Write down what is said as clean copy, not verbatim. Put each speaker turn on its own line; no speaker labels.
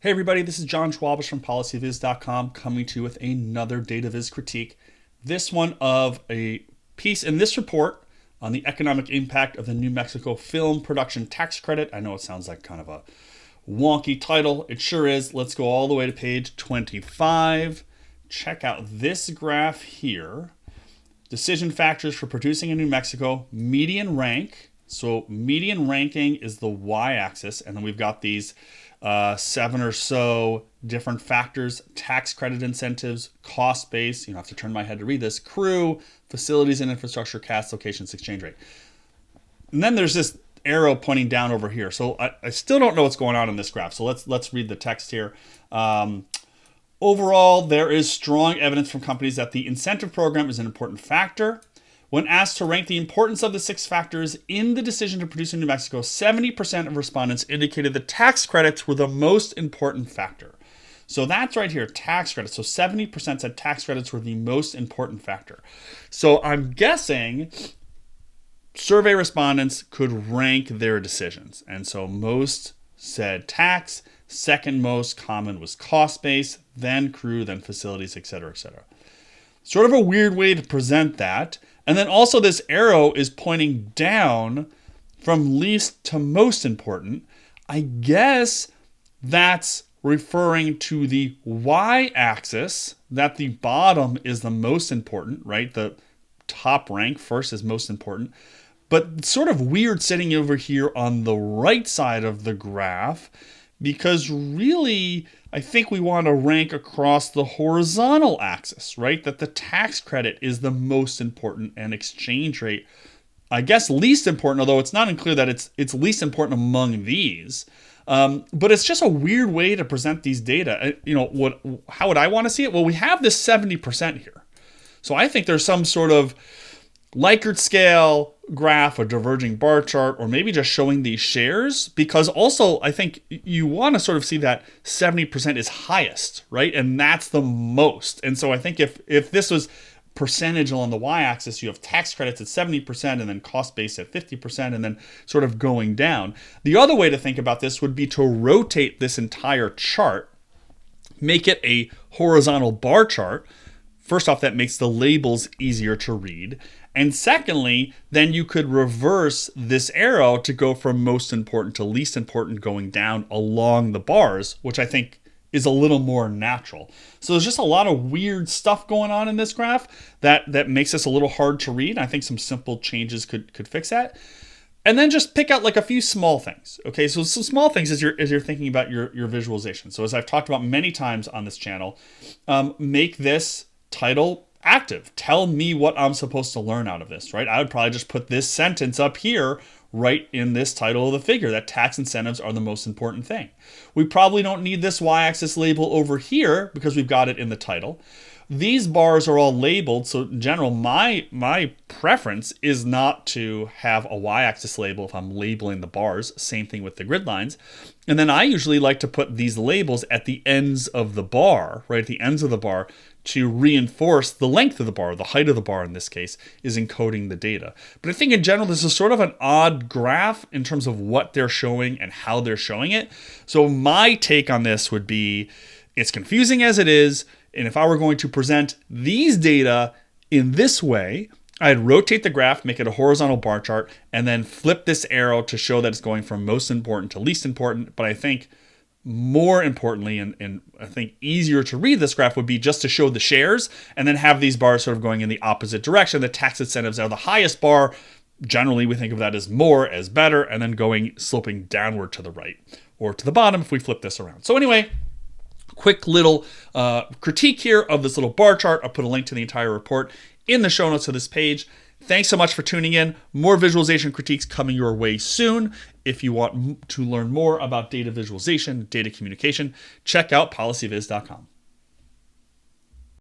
Hey everybody, this is John Schwabish from policyviz.com coming to you with another dataviz critique. This one of a piece in this report on the economic impact of the New Mexico film production tax credit. I know it sounds like kind of a wonky title. It sure is. Let's go all the way to page 25. Check out this graph here. Decision factors for producing in New Mexico, median rank. So median ranking is the y-axis, and then we've got these 7 or so different factors: tax credit incentives, cost base, you have to turn my head to read this, crew, facilities and infrastructure, cast, locations, exchange rate. And then there's this arrow pointing down over here. So I still don't know what's going on in this graph. So let's read the text here. Overall, there is strong evidence from companies that the incentive program is an important factor. When asked to rank the importance of the 6 factors in the decision to produce in New Mexico, 70% of respondents indicated the tax credits were the most important factor. So that's right here, tax credits. So 70% said tax credits were the most important factor. So I'm guessing survey respondents could rank their decisions. And so most said tax, second most common was cost base, then crew, then facilities, et cetera, et cetera. Sort of a weird way to present that. And then also this arrow is pointing down from least to most important. I guess that's referring to the y-axis, that the bottom is the most important, right? The top rank first is most important. But sort of weird sitting over here on the right side of the graph, because really, I think we want to rank across the horizontal axis, right? That the tax credit is the most important and exchange rate, I guess, least important, although it's not unclear that it's least important among these. But it's just a weird way to present these data. How would I want to see it? Well, we have this 70% here. So I think there's some sort of Likert scale graph, a diverging bar chart, or maybe just showing these shares, because also I think you want to sort of see that 70% is highest, right? And that's the most. And so I think if this was percentage along the y-axis, you have tax credits at 70% and then cost base at 50% and then sort of going down. The other way to think about this would be to rotate this entire chart, make it a horizontal bar chart. First off, that makes the labels easier to read. And secondly, then you could reverse this arrow to go from most important to least important, going down along the bars, which I think is a little more natural. So there's just a lot of weird stuff going on in this graph that makes this a little hard to read. I think some simple changes could fix that. And then just pick out like a few small things. Okay, so some small things as you're thinking about your visualization. So as I've talked about many times on this channel, make this title active. Tell me what I'm supposed to learn out of this, right? I would probably just put this sentence up here right in this title of the figure, that tax incentives are the most important thing. We probably don't need this y-axis label over here because we've got it in the title. These bars are all labeled, so in general, my preference is not to have a y-axis label if I'm labeling the bars. Same thing with the grid lines. And then I usually like to put these labels at the ends of the bar, right at the ends of the bar, to reinforce the length of the bar, the height of the bar in this case, is encoding the data. But I think in general, this is sort of an odd graph in terms of what they're showing and how they're showing it. So my take on this would be, it's confusing as it is, and if I were going to present these data in this way, I'd rotate the graph, make it a horizontal bar chart, and then flip this arrow to show that it's going from most important to least important. But I think more importantly, and I think easier to read this graph would be just to show the shares and then have these bars sort of going in the opposite direction. The tax incentives are the highest bar. Generally, we think of that as more, as better, and then sloping downward to the right or to the bottom if we flip this around. So anyway, quick little critique here of this little bar chart. I'll put a link to the entire report in the show notes of this page. Thanks so much for tuning in. More visualization critiques coming your way soon. If you want to learn more about data visualization, data communication, check out policyviz.com.